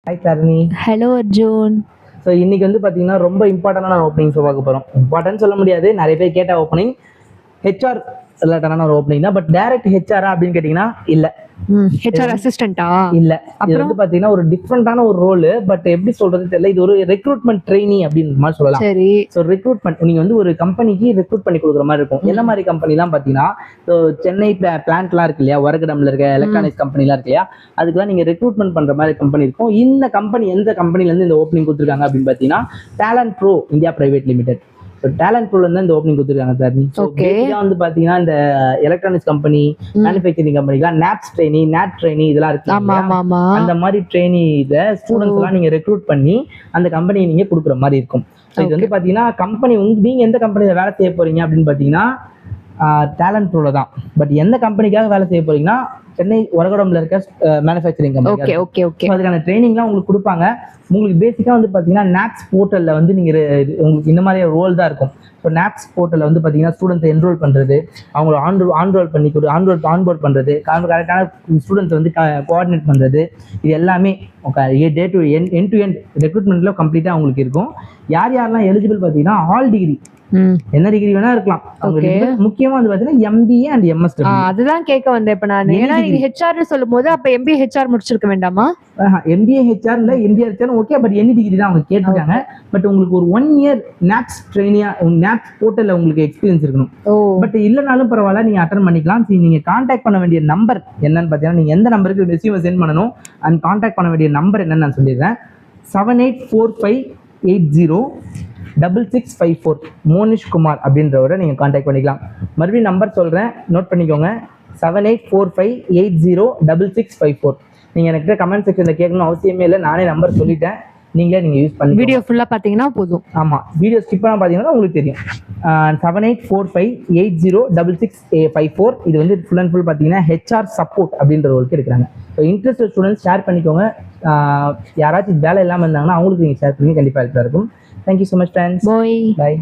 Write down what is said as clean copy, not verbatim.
Hi தரணி. Hello Arjun. So இன்னைக்கு வந்து பார்த்தீங்கன்னா ரொம்ப இம்பார்ட்டண்டான ஓப்பனிங்ஸ் பார்க்க போகிறோம். இம்பார்ட்டன்ட் சொல்ல முடியாது, நிறைய பேர் கேட்ட ஓப்பனிங் ஹெச்ஆர் ரிலேட்டடான ஒரு ஓப்பனிங் தான். பட் டைரக்ட் ஹெச்ஆரா அப்படின்னு கேட்டிங்கன்னா இல்லை. ஹெச்ஆர் அசிஸ்டண்டா இல்ல. இது வந்து பாத்தீங்கன்னா ஒரு டிஃப்ரெண்டான ஒரு ரோல். பட் எப்படி சொல்றது தெரியல, இது ஒரு ரெக்ரூட்மெண்ட் ட்ரெயினி அப்படின்னு மாதிரி சொல்லலாம். சரி. ஸோ ரெக்ரூட்மெண்ட் நீங்க வந்து ஒரு கம்பெனிக்கு ரெக்ரூட் பண்ணி கொடுக்குற மாதிரி இருக்கும். என்ன மாதிரி கம்பெனிலாம் பாத்தீங்கன்னா சென்னை பிளான்ட்லாம் இருக்கு இல்லையா, வரகடம்ல இருக்க எலக்ட்ரானிக்ஸ் கம்பெனிலாம் இருக்கு இல்லையா, அதுக்கெல்லாம் நீங்க ரெக்ரூட்மெண்ட் பண்ற மாதிரி கம்பெனி இருக்கும். இந்த கம்பெனி எந்த கம்பெனில இருந்து இந்த ஓப்பனிங் கொடுத்துருக்காங்க அப்படின்னு பாத்தீங்கன்னா talent pro India private limited. Talent ப்ரோல இருந்து இந்த ஓப்பனிங் கொடுத்துருக்காங்க சார். வந்து பாத்தீங்கன்னா இந்த எலக்ட்ரானிக்ஸ் கம்பெனி, மேனுஃபேக்சரிங் கம்பெனிலாம் நாப்ஸ் ட்ரெயினி, நேட் ட்ரெயினி இதெல்லாம் இருக்கு. அந்த மாதிரி ட்ரெயினில ஸ்டூடெண்ட்ஸ் எல்லாம் நீங்க ரெக்ரூட் பண்ணி அந்த கம்பெனியை நீங்க கொடுக்குற மாதிரி இருக்கும். இது வந்து பாத்தீங்கன்னா கம்பெனி நீங்க எந்த கம்பெனியில வேலை செய்ய போறீங்க அப்படின்னு பாத்தீங்கன்னா டேலண்ட் ப்ரோல தான். பட் எந்த கம்பெனிக்காக வேலை செய்ய போறீங்கன்னா சென்னை வரகடம்ல இருக்க மேனுஃபேக்சரிங் கம்பெனி. அதுக்கான ட்ரைனிங்லாம் உங்களுக்கு கொடுப்பாங்க. உங்களுக்கு பேசிக்கா வந்து பாத்தீங்கன்னா நாப்ஸ் போர்ட்டல்ல வந்து நீங்க உங்களுக்கு இந்த மாதிரி ரோல் தான் இருக்கும். ஸோ நாப்ஸ் போர்ட்டல்ல வந்து பாத்தீங்கன்னா ஸ்டூடெண்ட்ஸ் என்ரோல் பண்றது, அவங்கள ஆன்ரோல் பண்ணி ஆன்போர்ட் பண்றது, கரெக்டான ஸ்டூடெண்ட்ஸ் வந்து கோஆர்டினேட் பண்றது, இது எல்லாமே day to end to end ரெக்ரூட்மெண்ட்ல கம்ப்ளீட்டா அவங்களுக்கு இருக்கும். யாரெல்லாம் எலிஜிபிள் பாத்தீங்கன்னா ஆல் டிகிரி, என்ன டிகிரி வேணா இருக்கலாம். முக்கியமா வந்து பாத்தீங்கன்னா எம்பிஏ அண்ட் எம்எஸ். அதுதான் கேட்க வந்தேன் இப்ப நான். ஏன்னா நீங்க ஹெச்ஆர் சொல்லும் போது அப்ப எம்பிஏ ஹெச்ஆர் முடிச்சிருக்க வேண்டாமா? எம்பிஏ ஹெச்ஆர் இல்ல MBA HR okay, but any degree தான் அவங்க கேட்டிருக்காங்க. பட் உங்களுக்கு ஒரு 1 இயர் நாப்ஸ் ட்ரெயினியா நாப்ஸ் போர்ட்டல்ல உங்களுக்கு எக்ஸ்பீரியன்ஸ் இருக்கணும். பட் இல்லனாலும் பரவாயில்ல, நீங்க அட்டெண்ட் பண்ணிக்கலாம். நீங்க கான்டாக்ட் பண்ண வேண்டிய நம்பர் என்னன்னு பாத்தீங்கன்னா, நீங்க எந்த நம்பருக்கு ரெஸ்யூமை சென்ட் பண்ணணும் அண்ட் கான்டாக்ட் பண்ண வேண்டிய நம்பர் என்னன்னு நான் சொல்லிடுறேன். 7845806654 மோனிஷ் குமார் அப்படின்றவரை நீங்க கான்டாக்ட் பண்ணிக்கலாம். மறுபடியும் நம்பர் சொல்றேன், நோட் பண்ணிக்கோங்க. 7845806654. நீங்க எனக்கு கமெண்ட் செக்ஷன்ல கேட்கணும் அவசியமே இல்லை, நானே நம்பர் சொல்லிட்டேன். நீங்க யூஸ் பண்ணி வீடியோ ஃபுல்லா பாத்தீங்கன்னா போதும். ஆமா, வீடியோ ஸ்கிப் பண்ணா பாத்தீங்கன்னா உங்களுக்கு தெரியும். 7845806654. இது வந்து ஃபுல் அண்ட் ஃபுல் பாத்தீங்கன்னா ஹெச்ஆர் சப்போர்ட் அப்படின்ற ரோலுக்கு எடுக்கிறாங்க. ஸோ இன்ட்ரெஸ்ட் ஸ்டூடெண்ட்ஸ் ஷேர் பண்ணிக்கோங்க. யாராச்சும் வேலை இல்லாமல் இருந்தாங்கன்னா அவங்களுக்கு நீங்கள் ஷேர் பண்ணி கண்டிப்பாக இருக்கும். Thank you so much friends. பாய்.